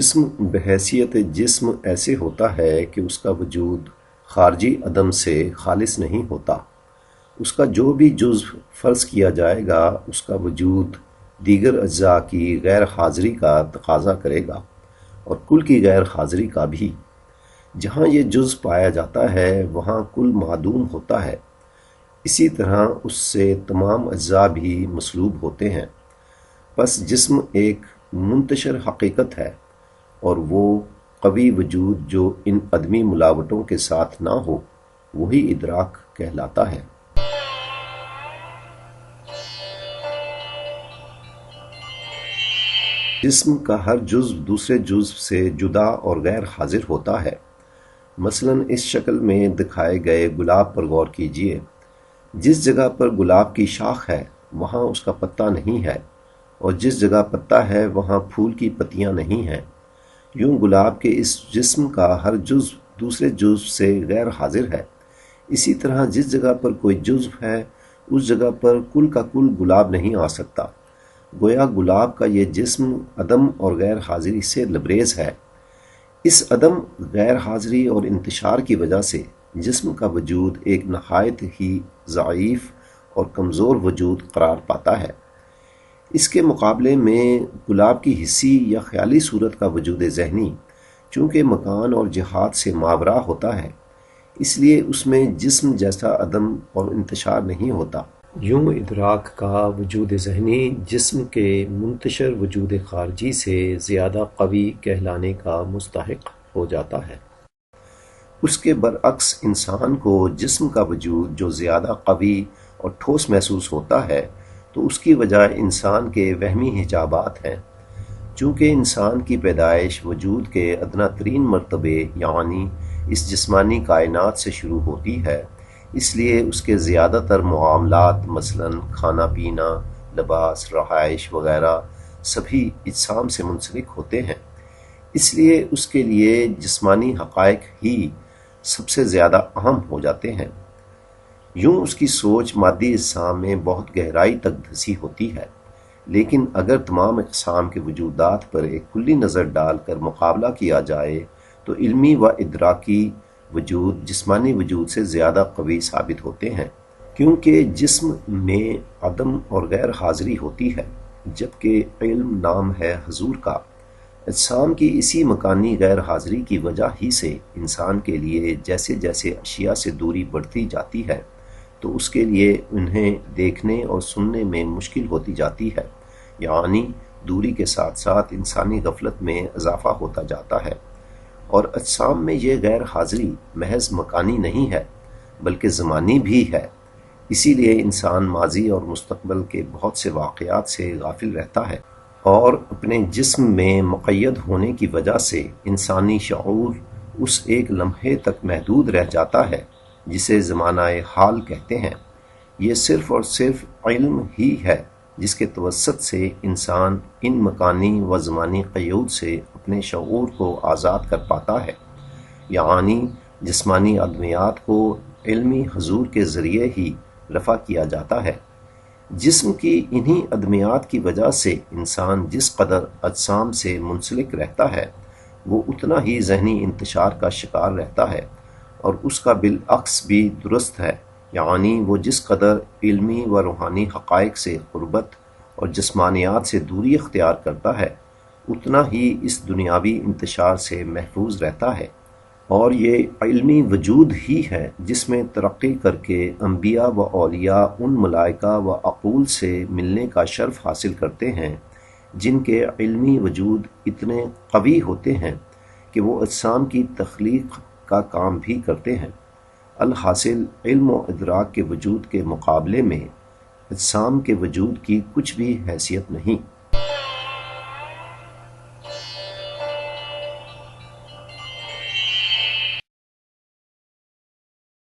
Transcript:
جسم بحیثیت جسم ایسے ہوتا ہے کہ اس کا وجود خارجی عدم سے خالص نہیں ہوتا۔ اس کا جو بھی جزو فرض کیا جائے گا اس کا وجود دیگر اجزاء کی غیر حاضری کا تقاضا کرے گا اور کل کی غیر حاضری کا بھی۔ جہاں یہ جزو پایا جاتا ہے وہاں کل معدوم ہوتا ہے۔ اسی طرح اس سے تمام اجزاء بھی مسلوب ہوتے ہیں۔ پس جسم ایک منتشر حقیقت ہے اور وہ قوی وجود جو ان عدمی ملاوٹوں کے ساتھ نہ ہو وہی ادراک کہلاتا ہے۔ جسم کا ہر جزو دوسرے جزو سے جدا اور غیر حاضر ہوتا ہے۔ مثلا اس شکل میں دکھائے گئے گلاب پر غور کیجیے۔ جس جگہ پر گلاب کی شاخ ہے وہاں اس کا پتا نہیں ہے اور جس جگہ پتا ہے وہاں پھول کی پتیاں نہیں ہیں۔ یوں گلاب کے اس جسم کا ہر جزو دوسرے جزو سے غیر حاضر ہے۔ اسی طرح جس جگہ پر کوئی جزو ہے اس جگہ پر کل کا کل گلاب نہیں آ سکتا۔ گویا گلاب کا یہ جسم عدم اور غیر حاضری سے لبریز ہے۔ اس عدم، غیر حاضری اور انتشار کی وجہ سے جسم کا وجود ایک نہایت ہی ضعیف اور کمزور وجود قرار پاتا ہے۔ اس کے مقابلے میں گلاب کی حسی یا خیالی صورت کا وجود ذہنی چونکہ مکان اور جہات سے ماورا ہوتا ہے اس لیے اس میں جسم جیسا عدم اور انتشار نہیں ہوتا۔ یوں ادراک کا وجود ذہنی جسم کے منتشر وجود خارجی سے زیادہ قوی کہلانے کا مستحق ہو جاتا ہے۔ اس کے برعکس انسان کو جسم کا وجود جو زیادہ قوی اور ٹھوس محسوس ہوتا ہے تو اس کی وجہ انسان کے وہمی حجابات ہیں۔ چونکہ انسان کی پیدائش وجود کے ادنیٰ ترین مرتبے یعنی اس جسمانی کائنات سے شروع ہوتی ہے، اس لیے اس کے زیادہ تر معاملات مثلا کھانا پینا، لباس، رہائش وغیرہ سبھی اجسام سے منسلک ہوتے ہیں۔ اس لیے اس کے لیے جسمانی حقائق ہی سب سے زیادہ اہم ہو جاتے ہیں۔ یوں اس کی سوچ مادی اجسام میں بہت گہرائی تک دھسی ہوتی ہے، لیکن اگر تمام اقسام کے وجودات پر ایک کلی نظر ڈال کر مقابلہ کیا جائے تو علمی و ادراکی وجود جسمانی وجود سے زیادہ قوی ثابت ہوتے ہیں، کیونکہ جسم میں عدم اور غیر حاضری ہوتی ہے جبکہ علم نام ہے حضور کا۔ اجسام کی اسی مکانی غیر حاضری کی وجہ ہی سے انسان کے لیے جیسے جیسے اشیاء سے دوری بڑھتی جاتی ہے تو اس کے لیے انہیں دیکھنے اور سننے میں مشکل ہوتی جاتی ہے، یعنی دوری کے ساتھ ساتھ انسانی غفلت میں اضافہ ہوتا جاتا ہے۔ اور اجسام میں یہ غیر حاضری محض مکانی نہیں ہے بلکہ زمانی بھی ہے، اسی لیے انسان ماضی اور مستقبل کے بہت سے واقعات سے غافل رہتا ہے اور اپنے جسم میں مقید ہونے کی وجہ سے انسانی شعور اس ایک لمحے تک محدود رہ جاتا ہے جسے زمانہ حال کہتے ہیں۔ یہ صرف اور صرف علم ہی ہے جس کے توسط سے انسان ان مکانی و زمانی قیود سے اپنے شعور کو آزاد کر پاتا ہے، یعنی جسمانی ادمیات کو علمی حضور کے ذریعے ہی رفع کیا جاتا ہے۔ جسم کی انہی ادمیات کی وجہ سے انسان جس قدر اجسام سے منسلک رہتا ہے وہ اتنا ہی ذہنی انتشار کا شکار رہتا ہے، اور اس کا بالعکس بھی درست ہے، یعنی وہ جس قدر علمی و روحانی حقائق سے قربت اور جسمانیات سے دوری اختیار کرتا ہے اتنا ہی اس دنیاوی انتشار سے محفوظ رہتا ہے۔ اور یہ علمی وجود ہی ہے جس میں ترقی کر کے انبیاء و اولیاء ان ملائکہ و عقول سے ملنے کا شرف حاصل کرتے ہیں جن کے علمی وجود اتنے قوی ہوتے ہیں کہ وہ اجسام کی تخلیق کا کام بھی کرتے ہیں۔ الحاصل علم و ادراک کے وجود کے مقابلے میں اجسام کے وجود کی کچھ بھی حیثیت نہیں۔